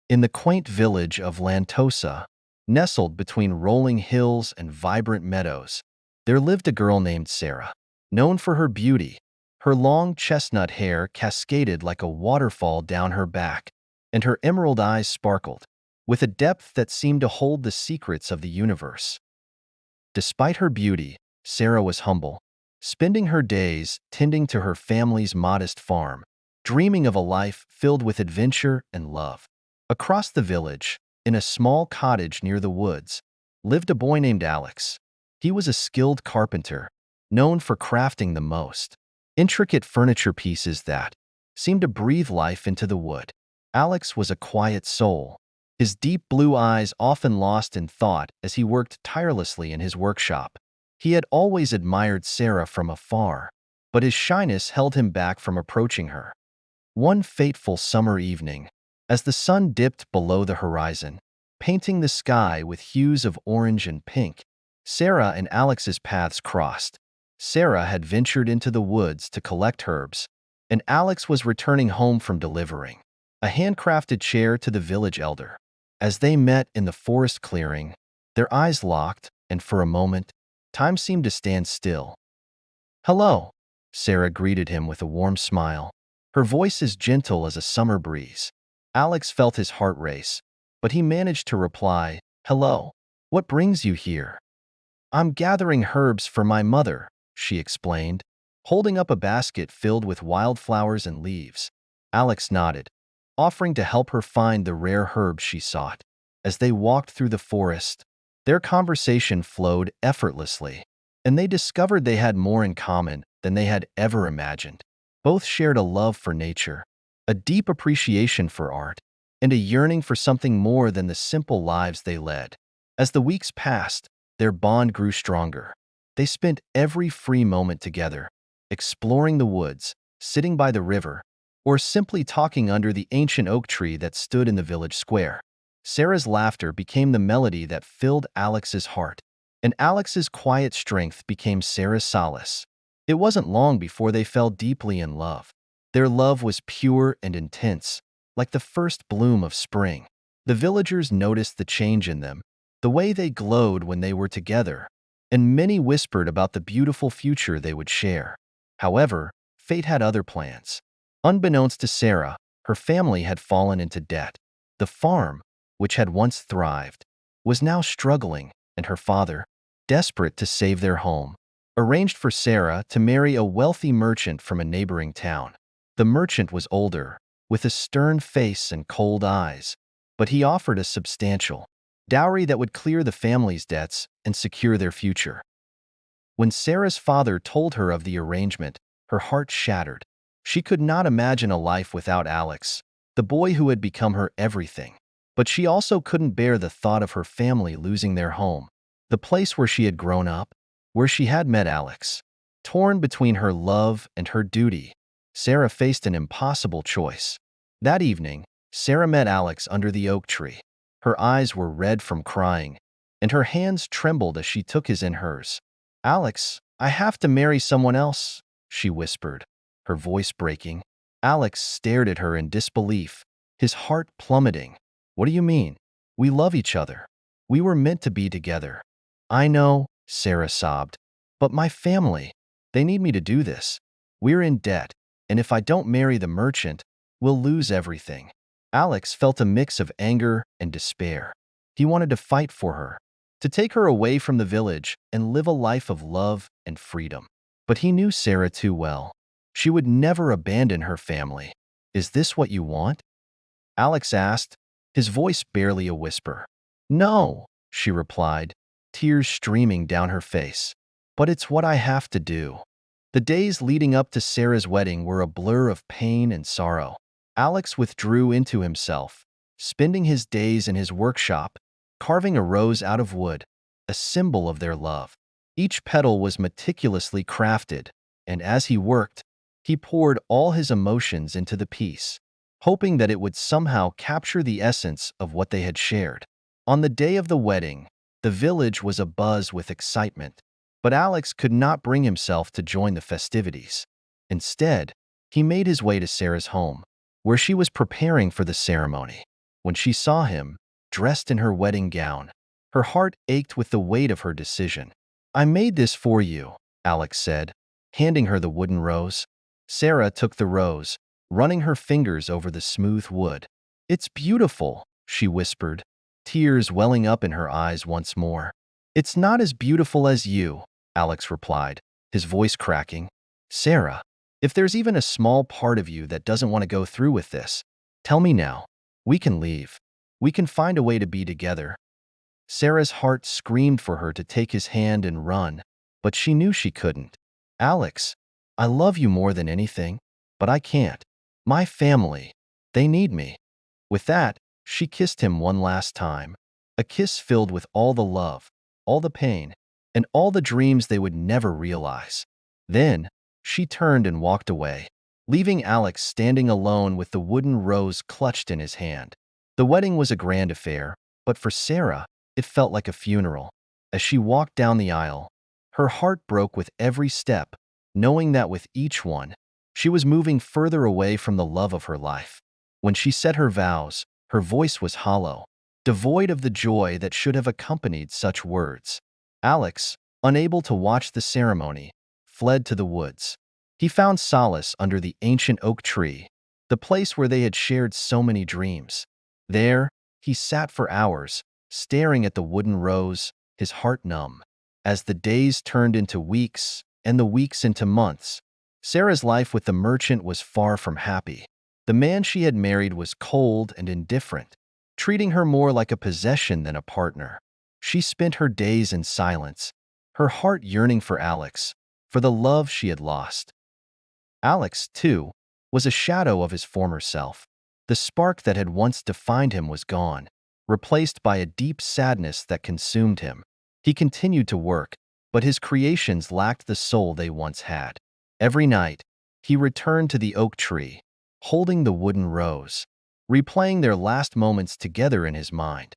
In the quaint village of Lantosa, nestled between rolling hills and vibrant meadows, there lived a girl named Sarah. Known for her beauty, her long chestnut hair cascaded like a waterfall down her back, and her emerald eyes sparkled, with a depth that seemed to hold the secrets of the universe. Despite her beauty, Sarah was humble, spending her days tending to her family's modest farm, dreaming of a life filled with adventure and love. Across the village, in a small cottage near the woods, lived a boy named Alex. He was a skilled carpenter, known for crafting the most intricate furniture pieces that seemed to breathe life into the wood. Alex was a quiet soul, his deep blue eyes often lost in thought as he worked tirelessly in his workshop. He had always admired Sarah from afar, but his shyness held him back from approaching her. One fateful summer evening, as the sun dipped below the horizon, painting the sky with hues of orange and pink, Sarah and Alex's paths crossed. Sarah had ventured into the woods to collect herbs, and Alex was returning home from delivering a handcrafted chair to the village elder. As they met in the forest clearing, their eyes locked, and for a moment, time seemed to stand still. "Hello," Sarah greeted him with a warm smile, her voice as gentle as a summer breeze. Alex felt his heart race, but he managed to reply, "Hello. What brings you here?" "I'm gathering herbs for my mother," she explained, holding up a basket filled with wildflowers and leaves. Alex nodded, offering to help her find the rare herbs she sought. As they walked through the forest, their conversation flowed effortlessly, and they discovered they had more in common than they had ever imagined. Both shared a love for nature, a deep appreciation for art, and a yearning for something more than the simple lives they led. As the weeks passed, their bond grew stronger. They spent every free moment together, exploring the woods, sitting by the river, or simply talking under the ancient oak tree that stood in the village square. Sarah's laughter became the melody that filled Alex's heart, and Alex's quiet strength became Sarah's solace. It wasn't long before they fell deeply in love. Their love was pure and intense, like the first bloom of spring. The villagers noticed the change in them, the way they glowed when they were together, and many whispered about the beautiful future they would share. However, fate had other plans. Unbeknownst to Sarah, her family had fallen into debt. The farm, which had once thrived, was now struggling, and her father, desperate to save their home, arranged for Sarah to marry a wealthy merchant from a neighboring town. The merchant was older, with a stern face and cold eyes, but he offered a substantial dowry that would clear the family's debts and secure their future. When Sarah's father told her of the arrangement, her heart shattered. She could not imagine a life without Alex, the boy who had become her everything. But she also couldn't bear the thought of her family losing their home, the place where she had grown up, where she had met Alex. Torn between her love and her duty, Sarah faced an impossible choice. That evening, Sarah met Alex under the oak tree. Her eyes were red from crying, and her hands trembled as she took his in hers. "Alex, I have to marry someone else," she whispered, her voice breaking. Alex stared at her in disbelief, his heart plummeting. "What do you mean? We love each other. We were meant to be together." "I know," Sarah sobbed, "but my family, they need me to do this. We're in debt, and if I don't marry the merchant, we'll lose everything." Alex felt a mix of anger and despair. He wanted to fight for her, to take her away from the village and live a life of love and freedom. But he knew Sarah too well. She would never abandon her family. "Is this what you want?" Alex asked, his voice barely a whisper. "No," she replied, tears streaming down her face. "But it's what I have to do." The days leading up to Sarah's wedding were a blur of pain and sorrow. Alex withdrew into himself, spending his days in his workshop, carving a rose out of wood, a symbol of their love. Each petal was meticulously crafted, and as he worked, he poured all his emotions into the piece, hoping that it would somehow capture the essence of what they had shared. On the day of the wedding, the village was abuzz with excitement, but Alex could not bring himself to join the festivities. Instead, he made his way to Sarah's home, where she was preparing for the ceremony. When she saw him, dressed in her wedding gown, her heart ached with the weight of her decision. "I made this for you," Alex said, handing her the wooden rose. Sarah took the rose, running her fingers over the smooth wood. "It's beautiful," she whispered, tears welling up in her eyes once more. "It's not as beautiful as you," Alex replied, his voice cracking. "Sarah, if there's even a small part of you that doesn't want to go through with this, tell me now. We can leave. We can find a way to be together." Sarah's heart screamed for her to take his hand and run, but she knew she couldn't. "Alex, I love you more than anything, but I can't. My family, they need me." With that, she kissed him one last time, a kiss filled with all the love, all the pain, and all the dreams they would never realize. Then, she turned and walked away, leaving Alex standing alone with the wooden rose clutched in his hand. The wedding was a grand affair, but for Sarah, it felt like a funeral. As she walked down the aisle, her heart broke with every step, knowing that with each one, she was moving further away from the love of her life. When she said her vows, her voice was hollow, devoid of the joy that should have accompanied such words. Alex, unable to watch the ceremony, fled to the woods. He found solace under the ancient oak tree, the place where they had shared so many dreams. There, he sat for hours, staring at the wooden rose, his heart numb. As the days turned into weeks and the weeks into months, Sarah's life with the merchant was far from happy. The man she had married was cold and indifferent, treating her more like a possession than a partner. She spent her days in silence, her heart yearning for Alex, for the love she had lost. Alex, too, was a shadow of his former self. The spark that had once defined him was gone, replaced by a deep sadness that consumed him. He continued to work, but his creations lacked the soul they once had. Every night, he returned to the oak tree, holding the wooden rose, replaying their last moments together in his mind.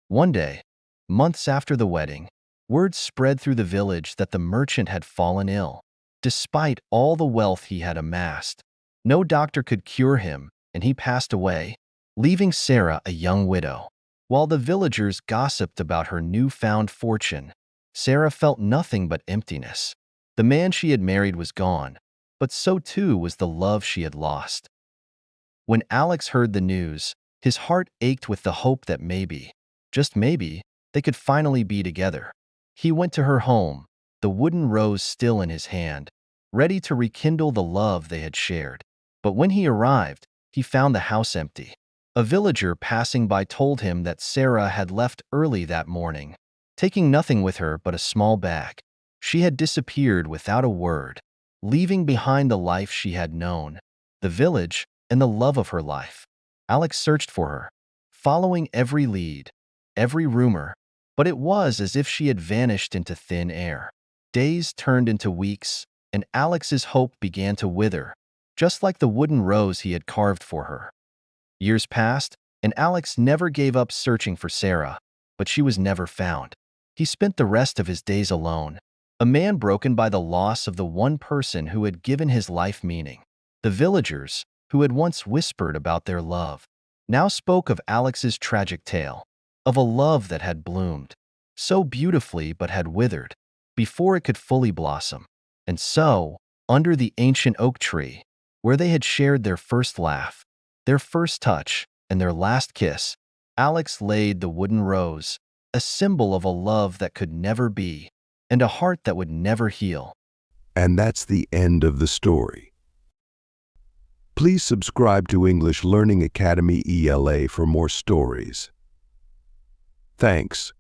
One day, months after the wedding, word spread through the village that the merchant had fallen ill. Despite all the wealth he had amassed, no doctor could cure him, and he passed away, leaving Sarah a young widow. While the villagers gossiped about her newfound fortune, Sarah felt nothing but emptiness. The man she had married was gone, but so too was the love she had lost. When Alex heard the news, his heart ached with the hope that maybe, just maybe, they could finally be together. He went to her home, the wooden rose still in his hand, ready to rekindle the love they had shared. But when he arrived, he found the house empty. A villager passing by told him that Sarah had left early that morning, taking nothing with her but a small bag. She had disappeared without a word, leaving behind the life she had known, the village, and the love of her life. Alex searched for her, following every lead, every rumor, but it was as if she had vanished into thin air. Days turned into weeks, and Alex's hope began to wither, just like the wooden rose he had carved for her. Years passed, and Alex never gave up searching for Sarah, but she was never found. He spent the rest of his days alone, a man broken by the loss of the one person who had given his life meaning. The villagers, who had once whispered about their love, now spoke of Alex's tragic tale, of a love that had bloomed so beautifully but had withered before it could fully blossom. And so, under the ancient oak tree, where they had shared their first laugh, their first touch, and their last kiss, Alex laid the wooden rose, a symbol of a love that could never be, and a heart that would never heal. And that's the end of the story. Please subscribe to English Learning Academy ELA for more stories. Thanks.